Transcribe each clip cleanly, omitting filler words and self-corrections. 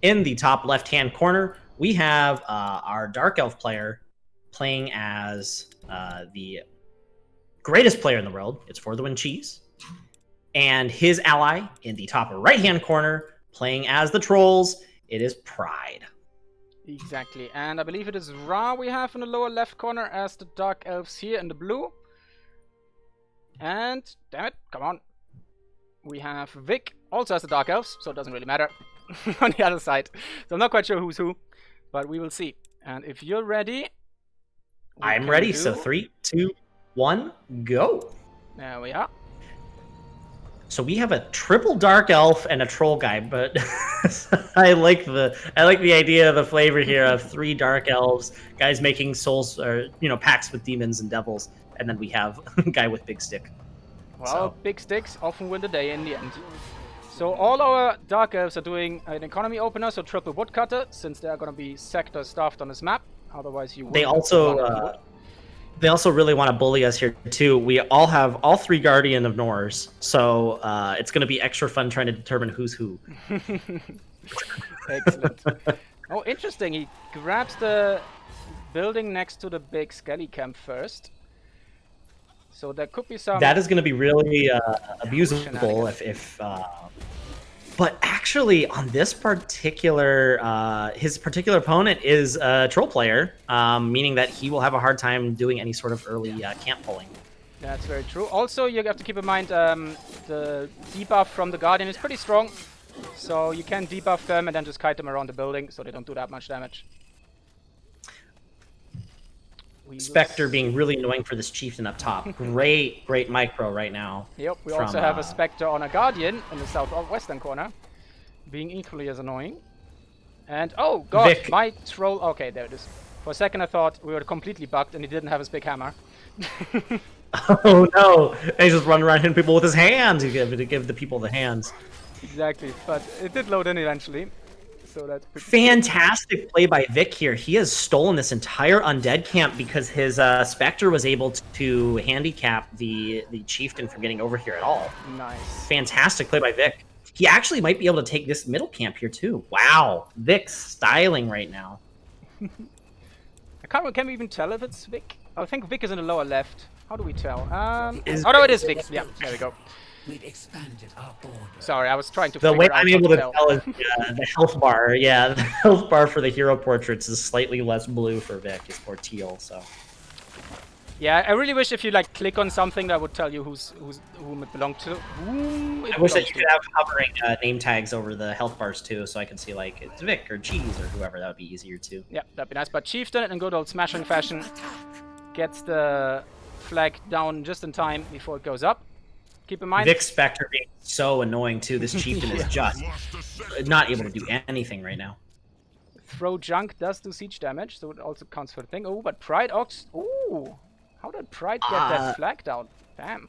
in the top left-hand corner, we have our Dark Elf player playing as the greatest player in the world. It's For the Win Cheese. And his ally in the top right-hand corner playing as the Trolls. It is Pride. Exactly. And I believe it is Rhaah we have in the lower left corner as the Dark Elves here in the blue. And, damn it, come on. We have Vic also as the Dark Elves, so it doesn't really matter on the other side. So I'm not quite sure who's who, but we will see. And if you're ready... I'm ready, so 3, 2, 1, go. There we are. So we have a triple Dark Elf and a Troll guy, but I like the idea of the flavor here of 3 Dark Elves, guys making souls or pacts with demons and devils, and then we have a guy with big stick. Well, big sticks often win the day in the end. So all our Dark Elves are doing an economy opener, so triple woodcutter, since there are going to be sectors stuffed on this map. Otherwise, you. They also really want to bully us here too. We all have all 3 Guardian of Nors, so it's going to be extra fun trying to determine who's who. Excellent. Oh, interesting. He grabs the building next to the big skelly camp first. So there could be some... That is going to be really abusable if but actually, on this particular, his particular opponent is a Troll player, meaning that he will have a hard time doing any sort of early camp pulling. That's very true. Also, you have to keep in mind the debuff from the Guardian is pretty strong. So you can debuff them and then just kite them around the building so they don't do that much damage. Spectre being really annoying for this chieftain up top. Great micro right now. Yep, we also have a Spectre on a Guardian in the southwestern corner, being equally as annoying. And oh god, Vic. My troll. Okay, there it is. For a second I thought we were completely bugged and he didn't have his big hammer. Oh no! And he's just running around hitting people with his hands. To give the people the hands. Exactly, but it did load in eventually. So that's fantastic play by Vic here. He has stolen this entire undead camp because his Spectre was able to handicap the chieftain from getting over here at all. Nice. Fantastic play by Vic. He actually might be able to take this middle camp here too. Wow, Vic's styling right now. Can we even tell if it's Vic? I think Vic is in the lower left. How do we tell? Oh no, it is Vic. Yeah, there we go. We've expanded our border. Sorry, I was trying to the way out I'm able to tell is the health bar. Yeah, the health bar for the hero portraits is slightly less blue for Vic. It's more teal, so. Yeah, I really wish if you click on something that would tell you whom it belonged to. I wish that you could have hovering name tags over the health bars too, so I can see it's Vic or Cheese or whoever. That would be easier too. Yeah, that'd be nice. But Chieftain in good old smashing fashion gets the flag down just in time before it goes up. Keep in mind, Vic Spectre being so annoying too. This chieftain is just not able to do anything right now. Throw junk does do siege damage, so it also counts for the thing. Oh, but Pride Ox. Ooh, how did Pride get that flag down? Damn.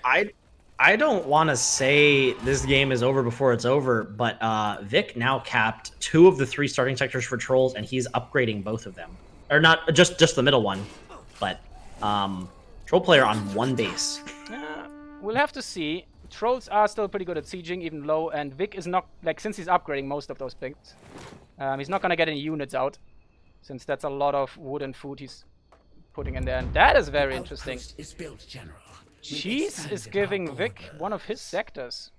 I don't want to say this game is over before it's over, but Vic now capped 2 of the 3 starting sectors for Trolls, and he's upgrading both of them, or not just the middle one, but Troll player on 1 base. We'll have to see. Trolls are still pretty good at sieging, even low, and Vic is not, since he's upgrading most of those things, he's not gonna get any units out, since that's a lot of wood and food he's putting in there, and that is very interesting. Cheese is giving Vic one of his sectors.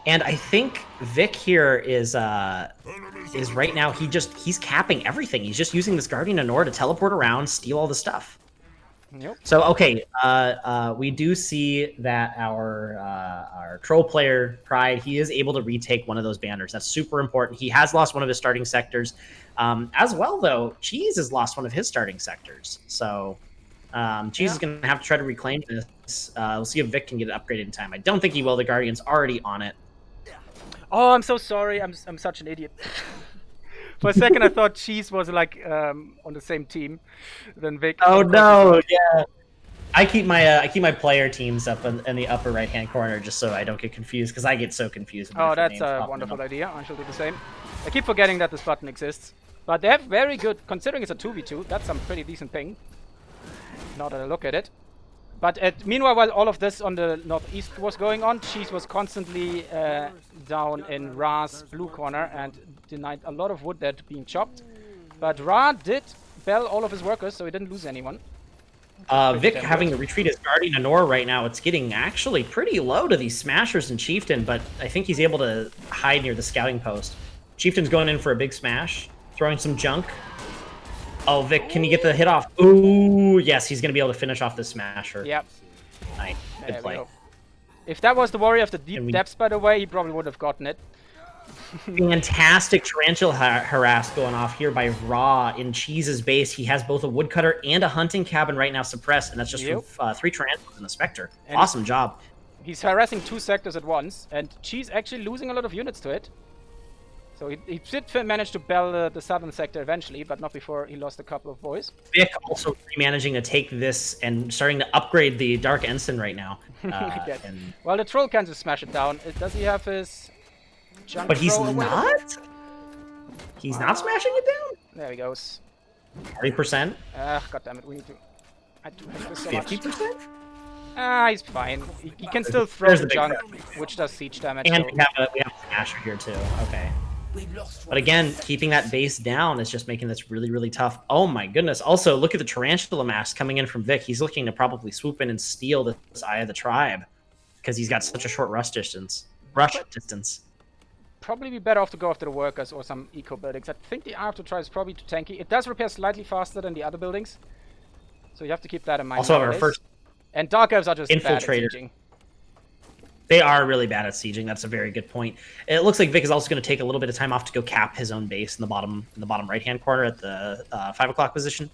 And I think Vic here is right now, he's capping everything. He's just using this Guardian of Nor to teleport around, steal all the stuff. Yep. So okay, we do see that our Troll player Pride, he is able to retake one of those banners. That's super important. He has lost one of his starting sectors, as well though. Cheese has lost one of his starting sectors, so Cheese is going to have to try to reclaim this. We'll see if Vic can get it upgraded in time. I don't think he will. The Guardian's already on it. Oh, I'm so sorry. I'm such an idiot. For a second, I thought Cheese was on the same team than Vic. Oh no! Yeah, I keep my player teams up in the upper right hand corner just so I don't get confused, because I get so confused. Oh, that's a wonderful idea. I shall do the same. I keep forgetting that this button exists, but they have very good, considering it's a 2v2. That's some pretty decent ping. Now that I look at it. But meanwhile, while all of this on the northeast was going on, Cheese was constantly down in Rhaah's blue corner, and denied a lot of wood there to being chopped. But Rhaah did bell all of his workers, so he didn't lose anyone. Vic having to retreat his Guardian Nor right now. It's getting actually pretty low to these Smashers and Chieftain, but I think he's able to hide near the scouting post. Chieftain's going in for a big smash, throwing some junk. Oh, Vic, can you get the hit off? Ooh, yes, he's going to be able to finish off the Smasher. Yep. Nice. Good play. If that was the Warrior of the Deep Depths, by the way, he probably would have gotten it. Fantastic Tarantula harass going off here by Rhaah in Cheese's base. He has both a woodcutter and a hunting cabin right now suppressed, and that's just from 3 Tarantulas and a Spectre. And awesome job. He's harassing 2 sectors at once, and Cheese actually losing a lot of units to it. So he did manage to bell the southern sector eventually, but not before he lost a couple of boys. Vic also managing to take this and starting to upgrade the Dark Ensign right now. Well, the Troll can just smash it down. Does he have his junk? But he's not? He's not smashing it down? There he goes. 40%? God damn it, we need to... I do hate this so much. 50%? He's fine. He can still throw the junk, which does siege damage. And we have a Smasher here too. Okay. But again, keeping that base down is just making this really, really tough. Oh my goodness. Also, look at the Tarantula mass coming in from Vic. He's looking to probably swoop in and steal this Eye of the Tribe because he's got such a short rush distance. Probably be better off to go after the workers or some eco buildings. I think the Eye of the Tribe is probably too tanky. It does repair slightly faster than the other buildings, so you have to keep that in mind. Also, our first... And Dark Elves are just Infiltrator. bad at sieging. They are really bad at sieging. That's a very good point. It looks like Vic is also going to take a little bit of time off to go cap his own base in the bottom right-hand corner at the 5 o'clock position.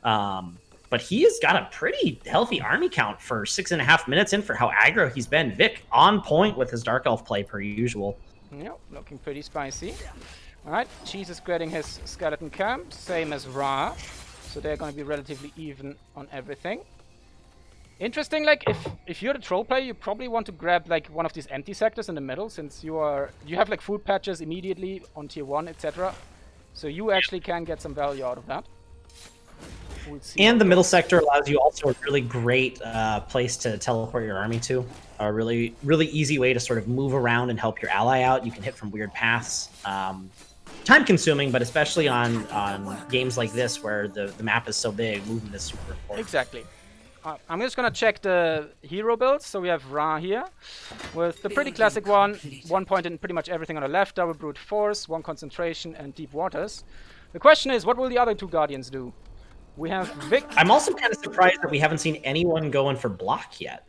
But he has got a pretty healthy army count for 6.5 minutes in for how aggro he's been. Vic on point with his Dark Elf play per usual. Yep, looking pretty spicy. All right, Cheese is getting his skeleton camp, same as Rhaah. So they're going to be relatively even on everything. Interesting, like if you're the troll player, you probably want to grab like one of these empty sectors in the middle, since you have like food patches immediately on tier 1, etc. So you actually can get some value out of that. We'll see. And the middle sector allows you also a really great place to teleport your army to. A really, really easy way to sort of move around and help your ally out. You can hit from weird paths. Time consuming, but especially on games like this where the map is so big, movement is super important. Exactly. I'm just gonna check the hero builds. So we have Rhaah here with the pretty classic one point in pretty much everything on the left, double brute force, 1 concentration, and deep waters. The question is, what will the other 2 guardians do? We have Vic. I'm also kind of surprised that we haven't seen anyone going for block yet.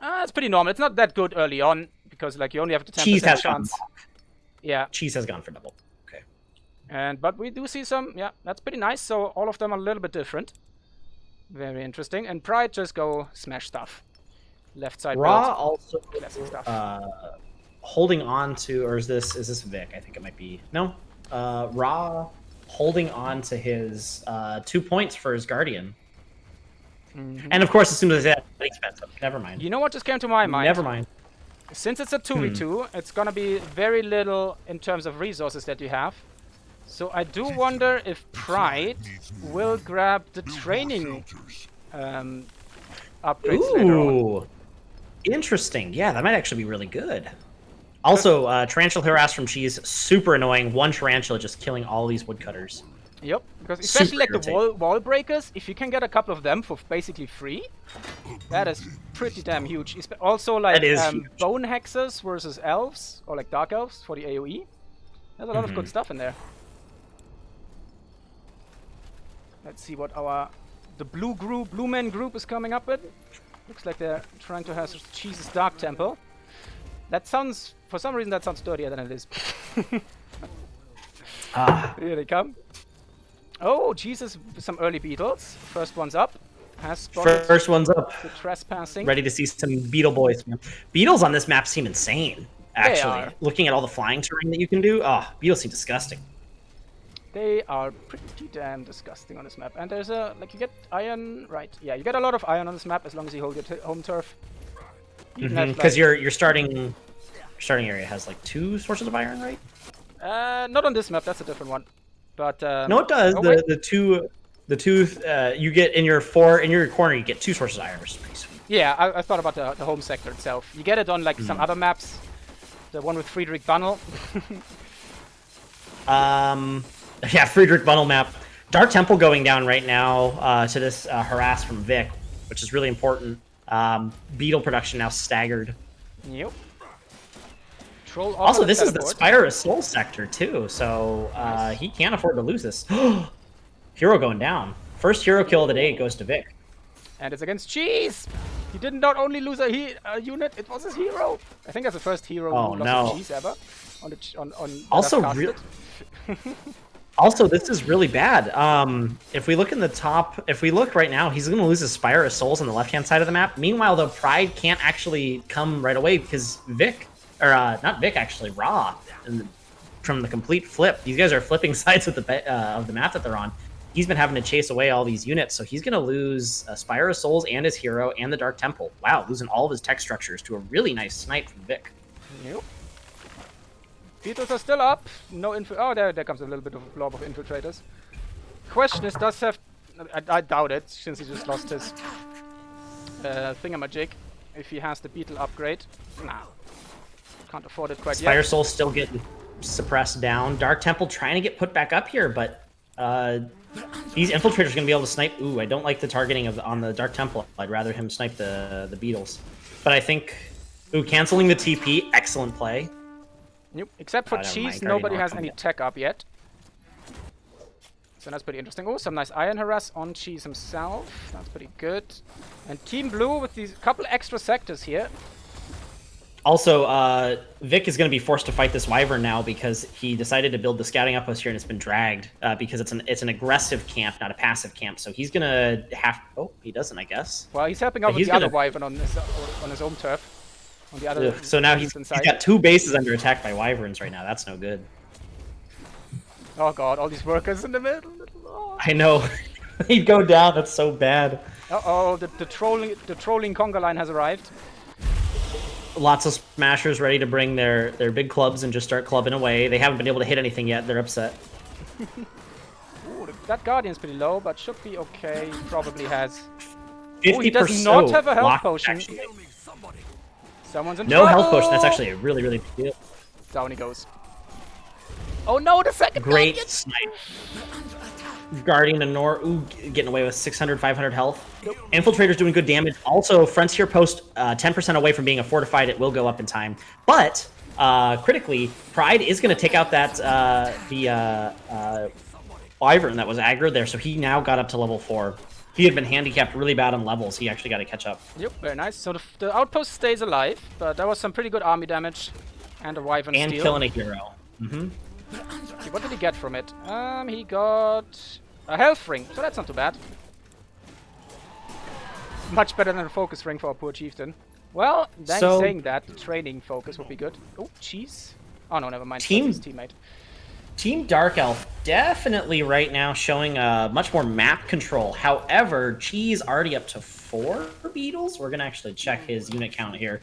It's pretty normal. It's not that good early on because like you only have the 10% Cheese has chance. Yeah. Cheese has gone for double. Okay. But we do see some. Yeah, that's pretty nice. So all of them are a little bit different. Very interesting. And Pride just go smash stuff. Left side. Rhaah also stuff. Holding on to, or is this Vic? I think it might be. No. Rhaah holding on to his 2 points for his Guardian. Mm-hmm. And of course, as soon as that's expensive. Never mind. You know what just came to my mind? Never mind. Since it's a 2v2, it's gonna be very little in terms of resources that you have. So I do wonder if Pride will grab the training upgrades later on. Interesting. Yeah, that might actually be really good. Also, Tarantula harass from Cheese, super annoying. 1 Tarantula just killing all these woodcutters. Yep, because especially like the wall breakers, if you can get a couple of them for basically free, that is pretty damn huge. Also like bone hexers versus elves, or like dark elves for the AoE. There's a lot of good stuff in there. Let's see what the blue man group is coming up with. Looks like they're trying to have Cheese's Dark Temple. That sounds, for some reason, that sounds dirtier than it is. Here they come. Oh, Jesus, some early beetles. First one's up. First one's up. The trespassing. Ready to see some beetle boys. Beetles on this map seem insane, actually. Looking at all the flying terrain that you can do, beetles seem disgusting. They are pretty damn disgusting on this map. And there's like, you get iron, right? Yeah, you get a lot of iron on this map as long as you hold your home turf. Because your starting area has like 2 sources of iron, right? Not on this map. That's a different one. But no, it does. The two you get in your corner, you get 2 sources of iron, which is pretty sweet. Yeah, I thought about the home sector itself. You get it on like some other maps. The one with Friedrich Bunnel. Yeah, Friedrich Bundle map. Dark Temple going down right now to this harass from Vic, which is really important. Beetle production now staggered. Yep. Troll Also, this is the teleport. Spire of Soul sector too, so Nice. he can't afford to lose this. Hero going down. First hero kill of the day goes to Vic. And it's against Cheese! He did not only lose a unit, it was his hero! I think that's the first hero who lost a Cheese ever. On also, also, this is really bad. If we look in the top, if we look right now, he's going to lose his Spire of Souls on the left-hand side of the map. Meanwhile, the Pride can't actually come right away because Vic, or not Vic, actually, Rhaah, from the complete flip. These guys are flipping sides of the map that they're on. He's been having to chase away all these units, so he's going to lose Spire of Souls and his hero and the Dark Temple. Wow, losing all of his tech structures to a really nice snipe from Vic. Yep. Beetles are still up. No oh, there comes a little bit of a blob of infiltrators. Question is, does have... I doubt it, since he just lost his thingamajig. If he has the Beetle upgrade. Nah. Can't afford it quite yet. Spire Soul still getting suppressed down. Dark Temple trying to get put back up here, but these infiltrators are going to be able to snipe. Ooh, I don't like the targeting on the Dark Temple. I'd rather him snipe the Beetles. But I think... Ooh, canceling the TP. Excellent play. Nope. Except for Cheese, nobody has any tech up yet. So that's pretty interesting. Oh, some nice Iron Harass on Cheese himself. That's pretty good. And Team Blue with these couple extra sectors here. Also, Vic is going to be forced to fight this Wyvern now because he decided to build the scouting outpost here and it's been dragged because it's an aggressive camp, not a passive camp. So he's going to have... Oh, he doesn't, I guess. Well, he's helping out with the other Wyvern on his own turf. On the other so now he's got 2 bases under attack by Wyverns right now. That's no good. Oh god, all these workers in the middle. Oh. I know. He'd go down. That's so bad. Uh-oh, the trolling conga line has arrived. Lots of smashers ready to bring their big clubs and just start clubbing away. They haven't been able to hit anything yet. They're upset. Ooh, that Guardian's pretty low, but should be okay. He probably has... 50%. Oh, he does not have a health potion. Actually. Someone's in No trouble. health potion. That's actually a really, really big deal. Down he goes. Oh no, the second Great Guardian. snipe. Guardian and Nor, ooh, getting away with 600, 500 health. Nope. Infiltrator's doing good damage. Also, Frontier Post 10% away from being a fortified. It will go up in time. But, critically, Pride is going to take out that, Wyvern that was aggroed there. So he now got up to level 4. He had been handicapped really bad on levels. He actually got to catch up. Yep, very nice. So the outpost stays alive, but that was some pretty good army damage. And a Wyvern and steal. Killing a hero. Mm-hmm. Okay, what did he get from it? He got a health ring, so that's not too bad. Much better than a focus ring for a poor chieftain. Well, then saying that, the training focus would be good. Oh, Cheese. Oh no, never mind. His teammate. Team Dark Elf definitely right now showing much more map control. However, Cheese already up to 4 Beetles. We're going to actually check his unit count here.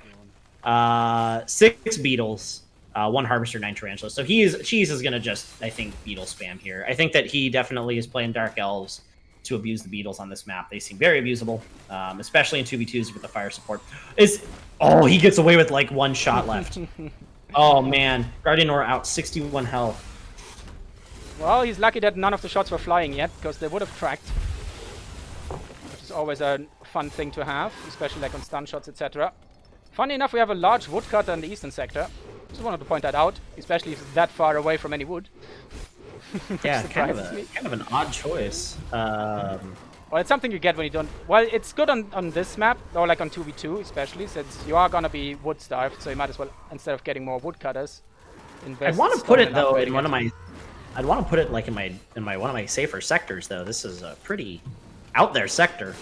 6 Beetles, 1 Harvester, 9 Tarantulas. So Cheese is going to just, I think, Beetle spam here. I think that he definitely is playing Dark Elves to abuse the Beetles on this map. They seem very abusable, especially in 2v2s with the fire support. Oh, he gets away with like 1 shot left. Oh man, Guardian Nor out, 61 health. Well, he's lucky that none of the shots were flying yet, because they would have tracked. Which is always a fun thing to have, especially like on stun shots, etc. Funny enough, we have a large woodcutter in the eastern sector. Just wanted to point that out, especially if it's that far away from any wood. Yeah, kind of an odd choice. Well, it's something you get when you don't... Well, it's good on this map, or like on 2v2 especially, since you are gonna be wood starved, so you might as well, instead of getting more woodcutters, invest... I want to put it though in one of my... I'd want to put it like in my one of my safer sectors though. This is a pretty out there sector.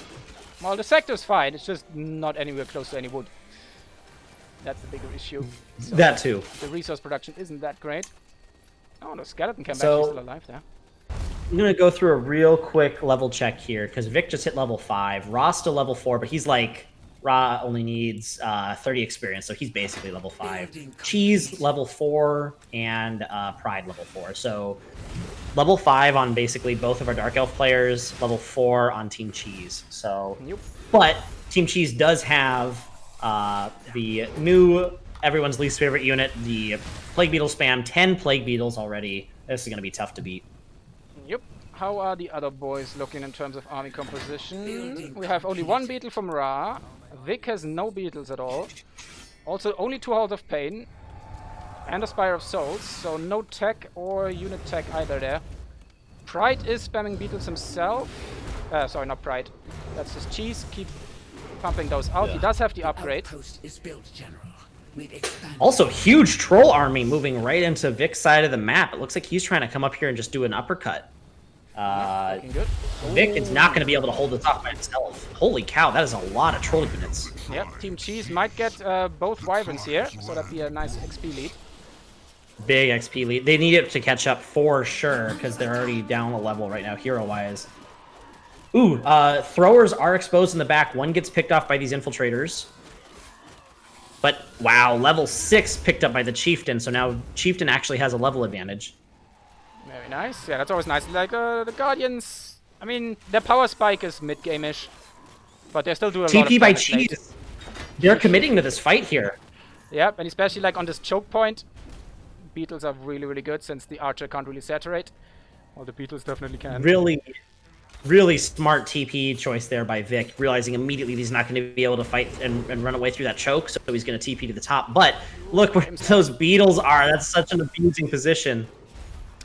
Well, the sector's fine. It's just not anywhere close to any wood. That's the bigger issue. So that too. The resource production isn't that great. Oh, the skeleton came back. He's still alive there. I'm gonna go through a real quick level check here because Vic just hit level 5. Rhaah's still level 4, but he's like Rhaah only needs 30 experience, so he's basically level 5. Cheese level 4 and Pride level 4. So level 5 on basically both of our Dark Elf players, level 4 on Team Cheese. So, but Team Cheese does have the new everyone's least favorite unit, the Plague Beetle spam, 10 Plague Beetles already This is going to be tough to beat. Yep. How are the other boys looking in terms of army composition? We have only one beetle from Rhaah. Vic has no beetles at all. Also, only 2 Halls of Pain. And a Spire of Souls, so no tech or unit tech either there. Pride is spamming beetles himself. Sorry, not Pride. That's his cheese. Keep pumping those out. Yeah. He does have the upgrade. Outpost is built, General. We've expanded. Also, huge troll army moving right into Vic's side of the map. It looks like he's trying to come up here and just do an uppercut. Looking good. Vic is not going to be able to hold this off by himself. Holy cow, that is a lot of troll units. Yep, Team Cheese might get both Wyverns here, so that'd be a nice XP lead. Big XP lead. They need it to catch up for sure, because they're already down a level right now, hero-wise. Ooh, throwers are exposed in the back. One gets picked off by these infiltrators. But, wow, level 6 picked up by the Chieftain, so now Chieftain actually has a level advantage. Very nice. Yeah, that's always nice. Like, the Guardians, I mean, their power spike is mid-game-ish, but they still do a lot of TP by damage late. Cheese. They're committing to this fight here. Yep, and especially like on this choke point, beetles are really, really good since the archer can't really saturate. Well, the beetles definitely can. Really smart TP choice there by Vic, realizing immediately he's not going to be able to fight and run away through that choke, so he's going to TP to the top. But look where those beetles are. That's such an abusing position.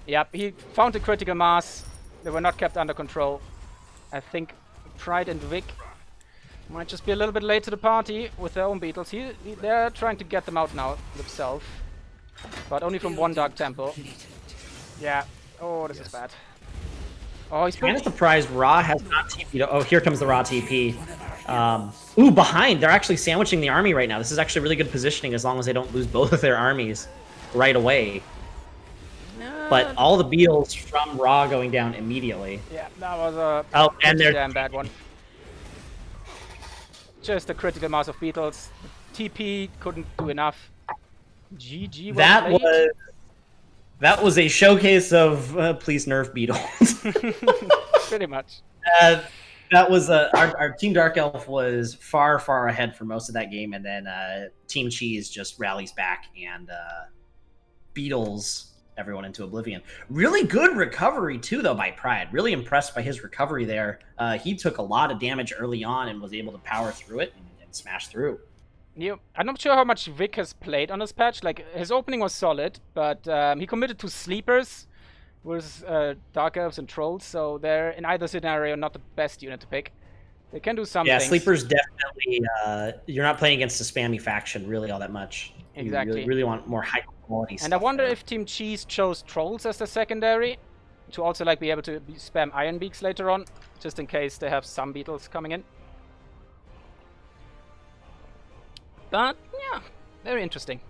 Yep, he found a critical mass. They were not kept under control. I think Pride and Vic might just be a little bit late to the party with their own beetles. They're trying to get them out now themselves, but only from one Dark Temple. Yeah. Oh, this is bad. Oh, he's Kind of surprised Rhaah has not TP'd. Oh, here comes the Rhaah TP. Ooh, behind. They're actually sandwiching the army right now. This is actually really good positioning as long as they don't lose both of their armies right away. But all the beetles from Rhaah going down immediately. Yeah, that was a and they're damn bad one. Just a critical mass of beetles. TP couldn't do enough. GG. That was a showcase of please nerf beetles. Pretty much. That was our Team Dark Elf was far ahead for most of that game, and then Team Cheese just rallies back and beetles everyone into oblivion. Really good recovery too, though, by Pride. Really impressed by his recovery there. He took a lot of damage early on and was able to power through it and smash through. Yeah, I'm not sure how much Vic has played on this patch. Like, his opening was solid, but he committed to sleepers with Dark Elves and Trolls, so they're, in either scenario, not the best unit to pick. They can do something. Yeah, sleepers definitely, you're not playing against a spammy faction really all that much. Exactly. You really want more high quality stuff. And I wonder there. if Team Cheese chose Trolls as the secondary, to also like be able to spam Iron Beaks later on, just in case they have some beetles coming in. But, yeah, very interesting.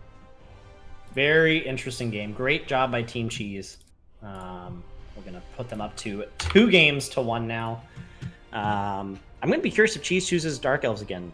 Very interesting game. Great job by Team Cheese. We're going to put them up to 2 games to 1 now. I'm going to be curious if Cheese chooses Dark Elves again.